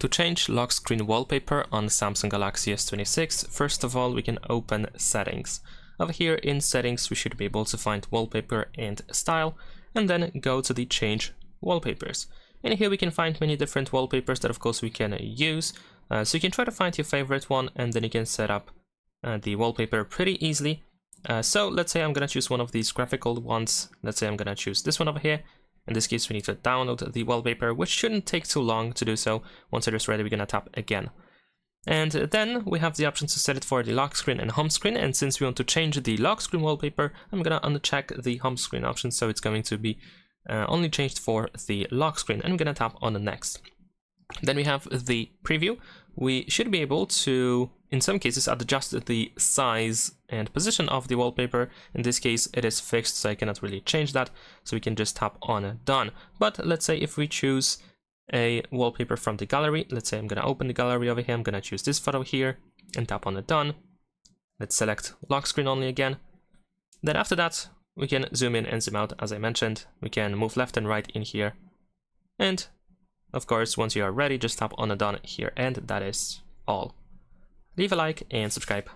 To change lock screen wallpaper on Samsung Galaxy S26, first of all we can open settings. Over here in settings we should be able to find wallpaper and style, and then go to the change wallpapers. And here we can find many different wallpapers that of course we can use. So you can try to find your favorite one and then you can set up the wallpaper pretty easily. So let's say I'm gonna choose one of these graphical ones. Let's say I'm gonna choose this one over here. In this case, we need to download the wallpaper, which shouldn't take too long to do so. Once it is ready, we're gonna tap again. And then we have the option to set it for the lock screen and home screen. And since we want to change the lock screen wallpaper, I'm gonna uncheck the home screen option. So it's going to be only changed for the lock screen. And I'm gonna tap on the next. Then we have the preview. We should be able to, in some cases, adjust the size and position of the wallpaper. In this case, it is fixed, so I cannot really change that. So we can just tap on done. But let's say if we choose a wallpaper from the gallery, let's say I'm gonna open the gallery over here. I'm gonna choose this photo here and tap on done. Let's select lock screen only again. Then after that, we can zoom in and zoom out. As I mentioned, we can move left and right in here. And of course, once you are ready, just tap on done here, and that is all. Leave a like and subscribe.